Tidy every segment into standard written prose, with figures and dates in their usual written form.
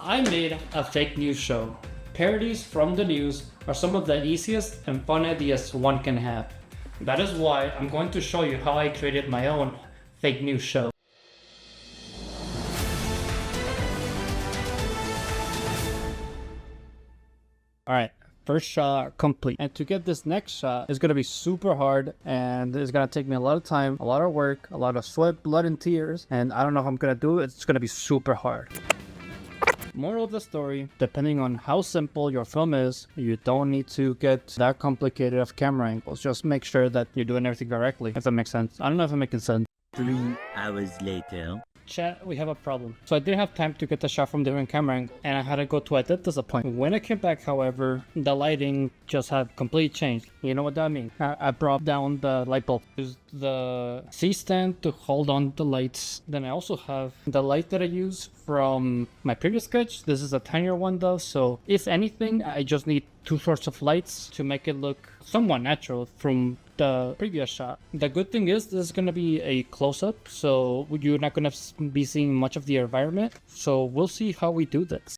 I made a fake news show. Parodies from the news are some of the easiest and fun ideas one can have. That is why I'm going to show you how I created my own fake news show. Alright, first shot complete. And to get this next shot is going to be super hard and it's going to take me a lot of time, a lot of work, a lot of sweat, blood, and tears. And I don't know how I'm going to do it. It's going to be super hard. Moral of the story, depending on how simple your film is, you don't need to get that complicated of camera angles. Just make sure that you're doing everything correctly, if that makes sense. I don't know if I'm making sense. 3 hours later. Chat, we have a problem. So I didn't have time to get the shot from different camera angle and I had to go to edit this point. When I came back, however, the lighting just had completely changed. You know what that means? I brought down the light bulb. Used the C-stand to hold on the lights. Then I also have the light that I use from my previous sketch. This is a tinier one though, so if anything, I just need 2 sorts of lights to make it look somewhat natural from the previous shot. The good thing is this is going to be a close-up, so you're not going to be seeing much of the environment. So we'll see how we do this.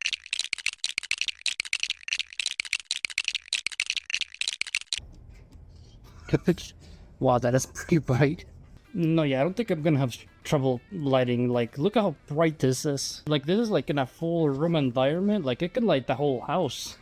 Wow, that is pretty bright. No, yeah, I don't think I'm gonna have trouble lighting. Like, look how bright this is. Like, this is like in a full room environment. Like, it can light the whole house.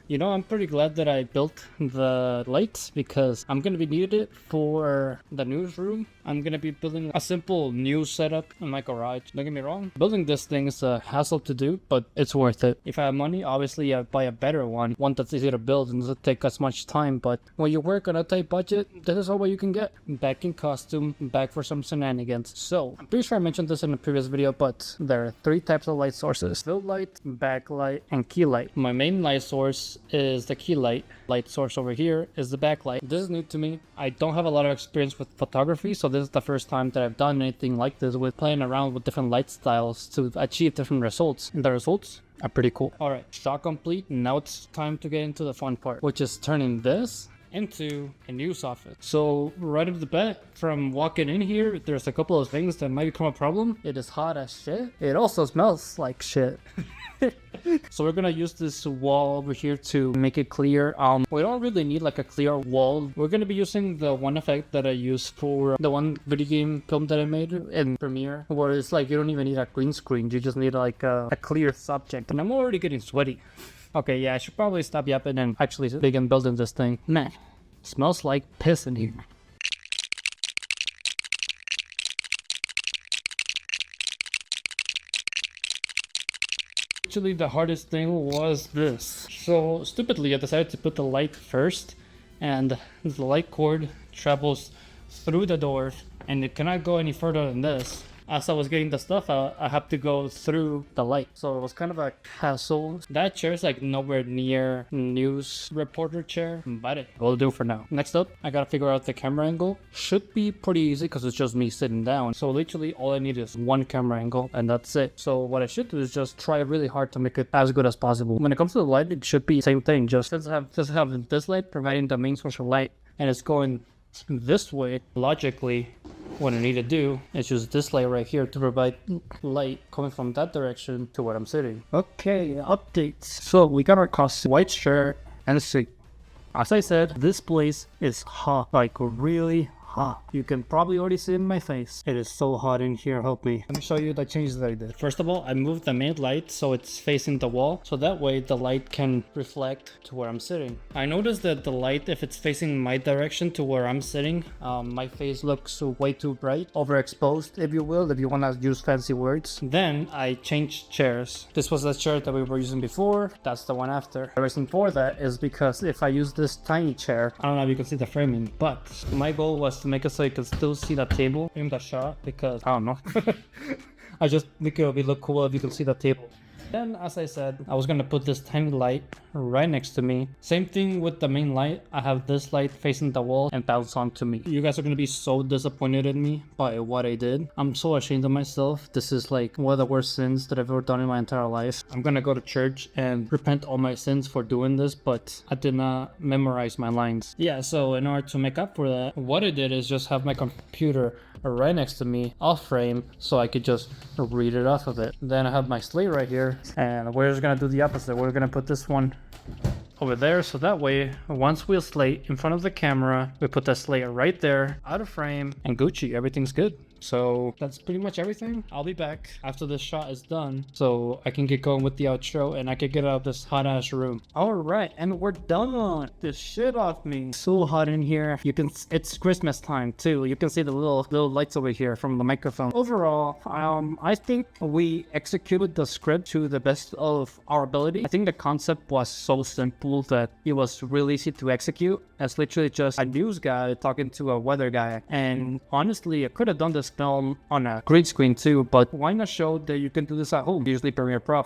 You know, I'm pretty glad that I built the lights because I'm gonna be needed it for the newsroom. I'm gonna be building a simple news setup in my garage. Don't get me wrong, building this thing is a hassle to do, but it's worth it. If I have money, obviously I'd buy a better one that's easy to build and doesn't take as much time. But when you work on a tight budget, this is all what you can get. Back in costume, back for some shenanigans. So I'm pretty sure I mentioned this in a previous video, but there are 3 types of light sources: fill light, backlight, and key light. My main light source is the key light. Light source over here is the backlight. This is new to me. I don't have a lot of experience with photography, so this is the first time that I've done anything like this, with playing around with different light styles to achieve different results. And the results are pretty cool. Alright, shot complete. Now it's time to get into the fun part, which is turning this into a news office. So right off the bat, from walking in here, there's a couple of things that might become a problem. It is hot as shit. It also smells like shit. So we're gonna use this wall over here to make it clear. We don't really need like a clear wall. We're gonna be using the one effect that I use for the one video game film that I made in Premiere, where it's like you don't even need a green screen. You just need like a clear subject. And I'm already getting sweaty. Okay, yeah, I should probably stop yapping and actually begin building this thing. Man, smells like piss in here. Actually, the hardest thing was this. So stupidly, I decided to put the light first, and the light cord travels through the door, and it cannot go any further than this. As I was getting the stuff out, I have to go through the light. So it was kind of a hassle. That chair is like nowhere near news reporter chair, but it will do for now. Next up, I gotta figure out the camera angle. Should be pretty easy because it's just me sitting down. So literally all I need is one camera angle and that's it. So what I should do is just try really hard to make it as good as possible. When it comes to the light, it should be the same thing. Just since I have this light providing the main source of light and it's going this way, logically, what I need to do is use this light right here to provide light coming from that direction to where I'm sitting. Okay, updates. So we got our costume, white shirt, and suit. As I said, this place is hot, like really hot. You can probably already see it in my face. It is so hot in here, help me. Let me show you the changes that I did. First of all, I moved the main light so it's facing the wall, so that way the light can reflect to where I'm sitting. I noticed that the light, if it's facing my direction to where I'm sitting, my face looks way too bright, overexposed, if you will, if you want to use fancy words. Then I changed chairs. This was the chair that we were using before, that's the one after. The reason for that is because if I use this tiny chair, I don't know if you can see the framing, but my goal was to make it so you can still see the table in the shot, because I don't know. I just think it would look cool if you can see the table. Then, as I said, I was gonna put this tiny light right next to me. Same thing with the main light. I have this light facing the wall and bounce onto me. You guys are gonna be so disappointed in me by what I did. I'm so ashamed of myself. This is like one of the worst sins that I've ever done in my entire life. I'm gonna go to church and repent all my sins for doing this, but I did not memorize my lines. Yeah, so in order to make up for that, what I did is just have my computer right next to me, off frame, so I could just read it off of it. Then I have my slate right here, And we're just gonna do the opposite. We're gonna put this one over there, so that way once we slate in front of the camera, we put that slate right there, out of frame, and Gucci, everything's good. So that's pretty much everything. I'll be back after this shot is done so I can get going with the outro and I can get out of this hot ass room. All right, and we're done. This shit off me. So hot in here. You can, it's Christmas time too. You can see the little lights over here from the microphone. Overall, I think we executed the script to the best of our ability. I think the concept was so simple that it was really easy to execute. It's literally just a news guy talking to a weather guy. And honestly, I could have done this film on a green screen too, but why not show that you can do this at home? Usually Premiere Pro.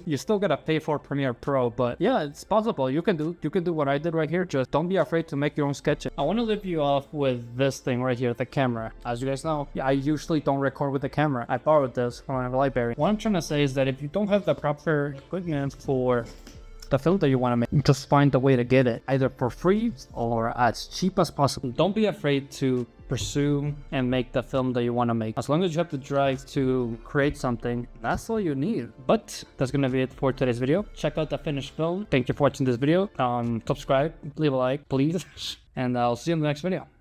You still gotta pay for Premiere Pro, but yeah, it's possible. You can do what I did right here. Just don't be afraid to make your own sketches. I want to leave you off with this thing right here, the camera. As you guys know, I usually don't record with the camera. I borrowed this from a library. What I'm trying to say is that if you don't have the proper equipment for the film that you want to make, just find a way to get it, either for free or as cheap as possible. Don't be afraid to pursue and make the film that you want to make. As long as you have the drive to create something, that's all you need. But that's gonna be it for today's video. Check out the finished film. Thank you for watching this video. Subscribe, leave a like, please, and I'll see you in the next video.